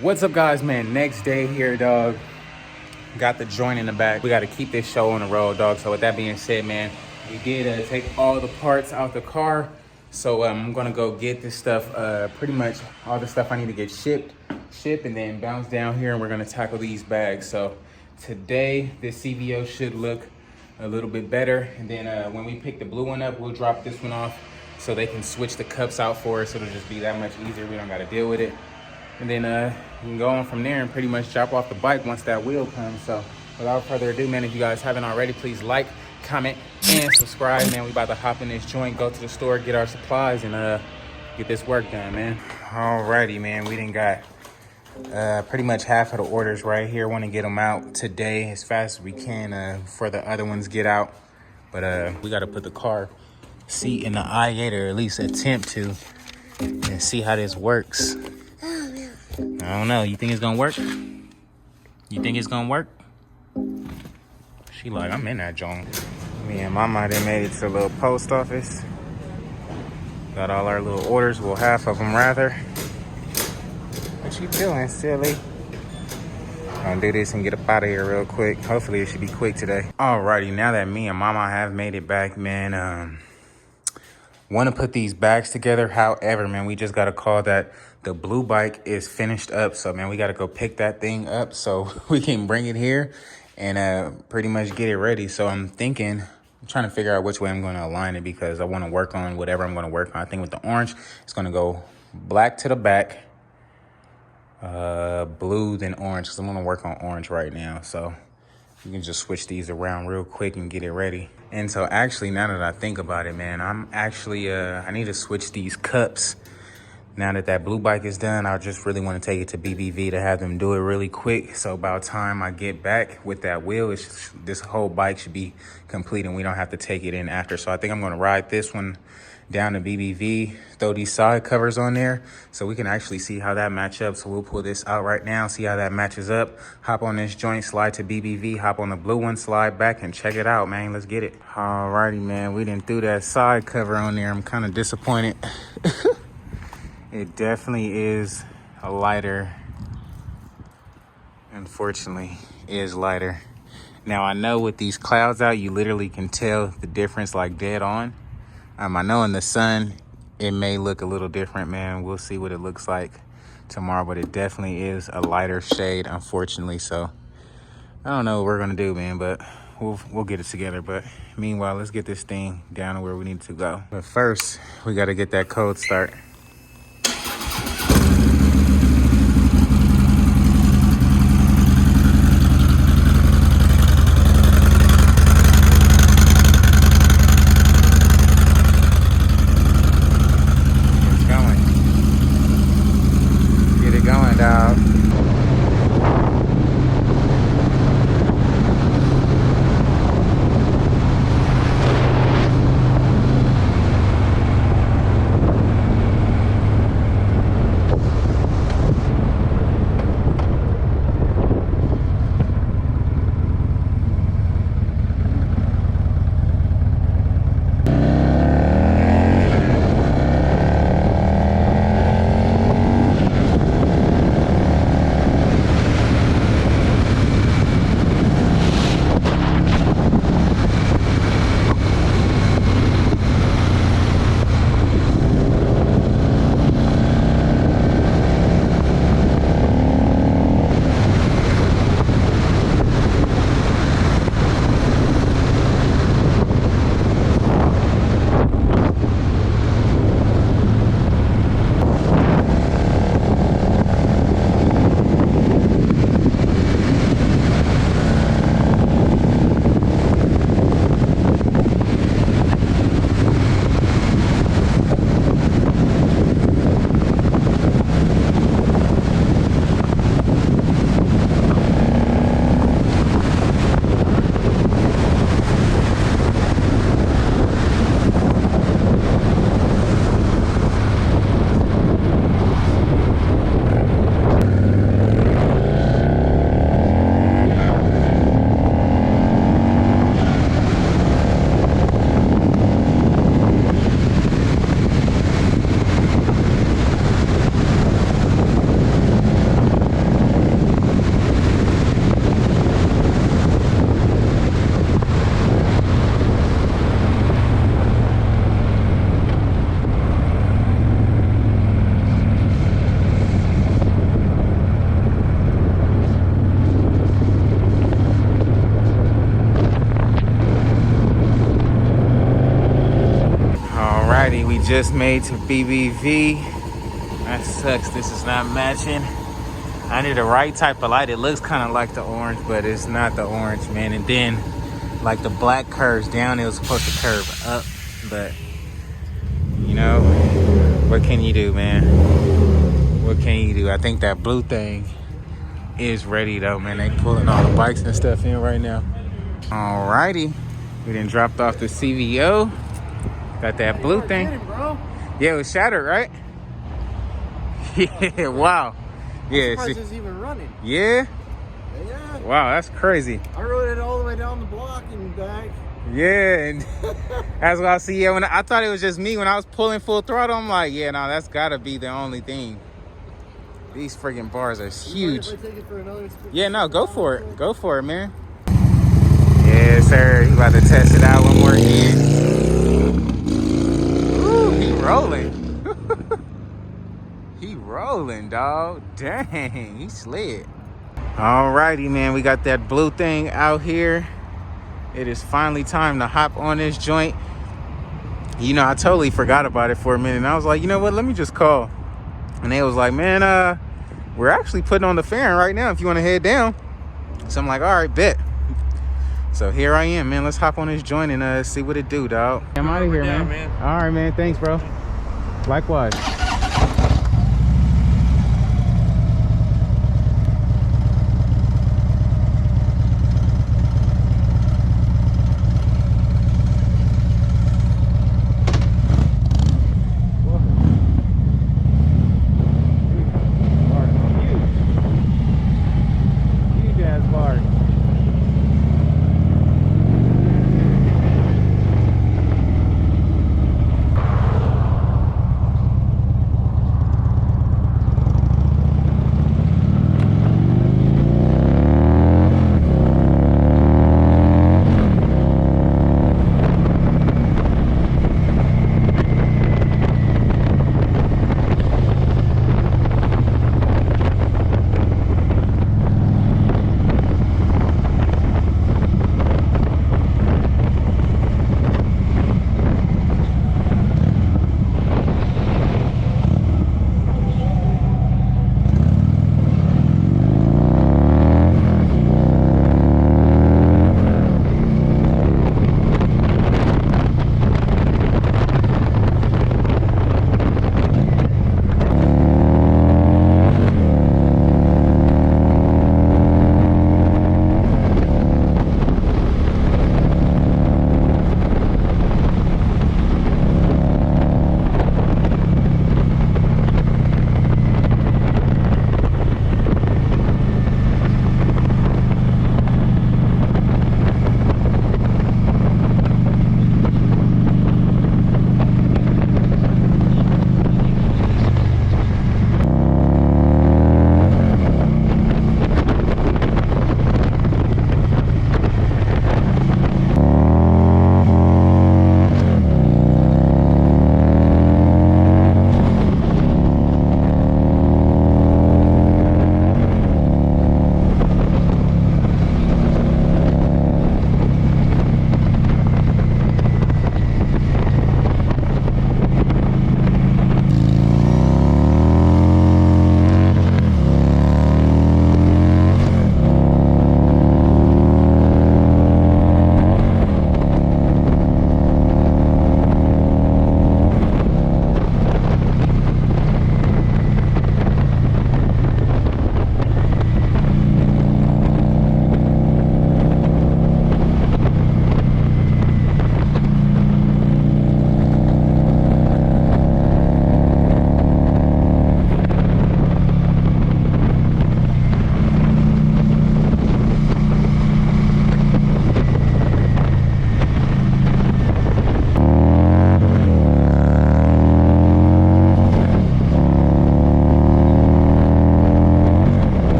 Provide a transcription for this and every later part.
What's up, guys, man? Next day here, dog. Got the joint in the back. We got to keep this show on the road, dog. So with that being said, man, we did take all the parts out the car. So I'm gonna go get this stuff, pretty much all the stuff I need to get shipped, and then bounce down here, and we're gonna tackle these bags. So today, this CVO should look a little bit better. And then when we pick the blue one up, we'll drop this one off so they can switch the cups out for us. It'll just be that much easier. We don't gotta deal with it. And then we can go on from there and pretty much drop off the bike once that wheel comes. So without further ado, man, if you guys haven't already, please like, comment, and subscribe, man. We about to hop in this joint, go to the store, get our supplies, and get this work done, man. Alrighty, man, we done got pretty much half of the orders right here. Want to get them out today as fast as we can before the other ones get out. But we got to put the car seat in the i8, or at least attempt to, and see how this works. I don't know. You think it's gonna work? You think it's gonna work? She like, I'm in that joint. Me and Mama done made it to the little post office. Got all our little orders. Well, half of them rather. What you doing, silly? Gonna do this and get up out of here real quick. Hopefully it should be quick today. Alrighty, now that me and Mama have made it back, man, want to put these bags together. However, man, we just got a call that the blue bike is finished up. So, man, we got to go pick that thing up so we can bring it here and pretty much get it ready. So I'm trying to figure out which way I'm going to align it, because I want to work on whatever I'm going to work on. I think with the orange, it's going to go black to the back, blue, then orange, because I'm going to work on orange right now. So you can just switch these around real quick and get it ready. And so actually, now that I think about it, man, I'm actually, I need to switch these cups. Now that blue bike is done, I just really want to take it to BBV to have them do it really quick. So by the time I get back with that wheel, this whole bike should be complete and we don't have to take it in after. So I think I'm going to ride this one down to BBV, throw these side covers on there so we can actually see how that match up. So we'll pull this out right now, see how that matches up, hop on this joint, slide to BBV, hop on the blue one, slide back, and check it out, man. Let's get it. Alrighty, man, we didn't do that side cover on there. I'm kind of disappointed. It definitely is a lighter, unfortunately, is lighter. Now I know with these clouds out, you literally can tell the difference like dead on. I know in the sun, it may look a little different, man. We'll see what it looks like tomorrow, but it definitely is a lighter shade, unfortunately. So I don't know what we're gonna do, man, but we'll get it together. But meanwhile, let's get this thing down to where we need to go. But first, we gotta get that cold start. just made to BBV. That sucks. This is not matching. I need the right type of light. It looks kind of like the orange, but it's not the orange, man. And then, like, the black curves down, it was supposed to curve up. But, you know, what can you do, man? What can you do? I think that blue thing is ready, though, man. They pulling all the bikes and stuff in right now. Alrighty. We done dropped off the CVO. Got that blue thing. Yeah, it was shattered, right? Yeah, wow. Yeah, I'm surprised it's even running. Yeah? Yeah. Wow, that's crazy. I rode it all the way down the block and back. Yeah, and that's what I see. Yeah, when I thought it was just me when I was pulling full throttle. I'm like, yeah, no, that's gotta be the only thing. These friggin' bars are huge. Yeah, no, go for it. Go for it, man. Yes, sir. He about to test it out one more again. Ooh, he rolling. He rolling, dog. Dang, he slid. Alrighty, man. We got that blue thing out here. It is finally time to hop on this joint. You know, I totally forgot about it for a minute. And I was like, you know what? Let me just call. And they was like, man, we're actually putting on the fan right now if you want to head down. So I'm like, all right, bet. So here I am, man. Let's hop on this joint and see what it do, dog. I'm out of here, man. All right, man. Thanks, bro. Likewise.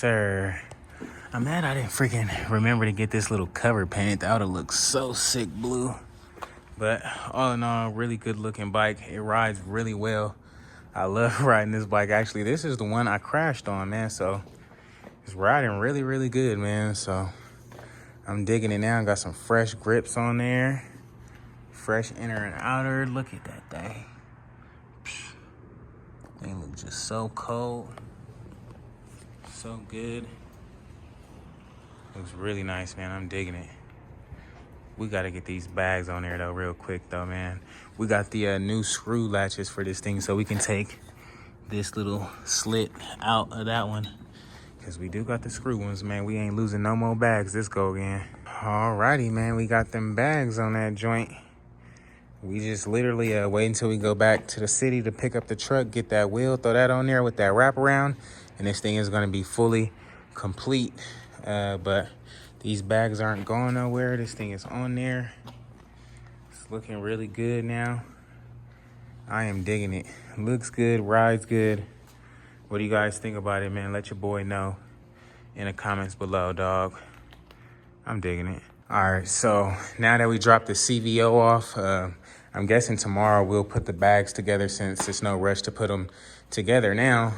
sir. I'm mad I didn't freaking remember to get this little cover painted. That would've looked so sick blue. But all in all, really good looking bike. It rides really well. I love riding this bike. Actually, this is the one I crashed on, man. So it's riding really, really good, man. So I'm digging it now. Got some fresh grips on there. Fresh inner and outer. Look at that thing. They look just so cold. So good. Looks really nice, man. I'm digging it. We got to get these bags on there, though, real quick, though, man. We got the new screw latches for this thing, so we can take this little slit out of that one. Because we do got the screw ones, man. We ain't losing no more bags this go again. Alrighty, man. We got them bags on that joint. We just literally wait until we go back to the city to pick up the truck, get that wheel, throw that on there with that wraparound, and this thing is going to be fully complete. But these bags aren't going nowhere. This thing is on there. It's looking really good now. I am digging it. Looks good, rides good. What do you guys think about it, man? Let your boy know in the comments below, dog. I'm digging it. All right, so now that we dropped the CVO off, I'm guessing tomorrow we'll put the bags together since there's no rush to put them together now.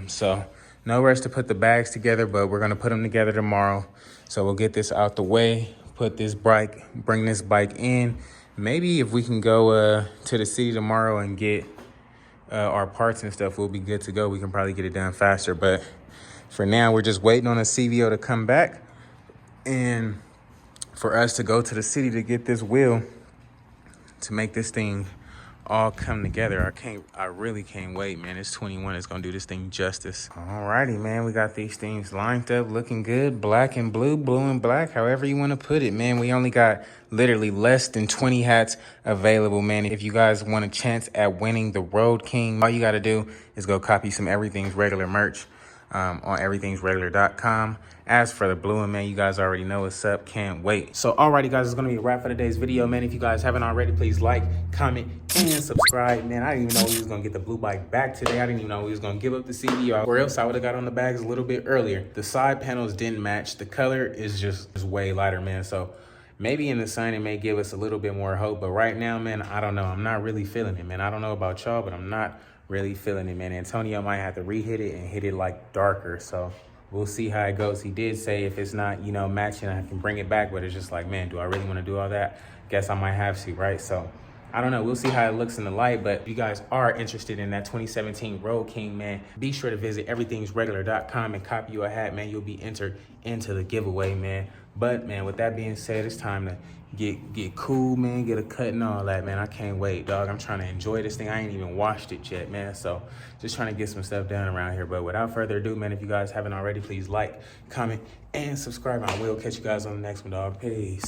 So no rush to put the bags together, but we're gonna put them together tomorrow. So we'll get this out the way, put this bike, bring this bike in. Maybe if we can go to the city tomorrow and get our parts and stuff, we'll be good to go. We can probably get it done faster. But for now, we're just waiting on a CVO to come back and for us to go to the city to get this wheel to make this thing all come together. I really can't wait, man. It's 21. It's gonna do this thing justice. Alrighty, man. We got these things lined up, looking good. Black and blue, blue and black, however you want to put it, man. We only got literally less than 20 hats available, man. If you guys want a chance at winning the Road King, all you got to do is go copy some Everything's Regular merch on everythingsregular.com. As for the blue one, man, you guys already know what's up. Can't wait. So alrighty, guys, it's gonna be a wrap for today's video, man. If you guys haven't already, please like, comment, and subscribe, man. I didn't even know we was gonna get the blue bike back today. I didn't even know we was gonna give up the CVO, or else I would have got on the bags a little bit earlier. The side panels didn't match. The color is just way lighter, man. So maybe in the sun it may give us a little bit more hope, but right now, man, I don't know. I'm not really feeling it, man. I don't know about y'all, but I'm not really feeling it, man. Antonio might have to re-hit it and hit it like darker, so we'll see how it goes. He did say if it's not, you know, matching, I can bring it back, but it's just like, man, do I really want to do all that? Guess I might have to, right? So I don't know. We'll see how it looks in the light, but if you guys are interested in that 2017 Road King, man, be sure to visit everythingsregular.com and copy you a hat, man. You'll be entered into the giveaway, man. But, man, with that being said, it's time to get cool, man, get a cut and all that, man. I can't wait, dog. I'm trying to enjoy this thing. I ain't even washed it yet, man. So just trying to get some stuff done around here. But without further ado, man, if you guys haven't already, please like, comment, and subscribe. I will catch you guys on the next one, dog. Peace.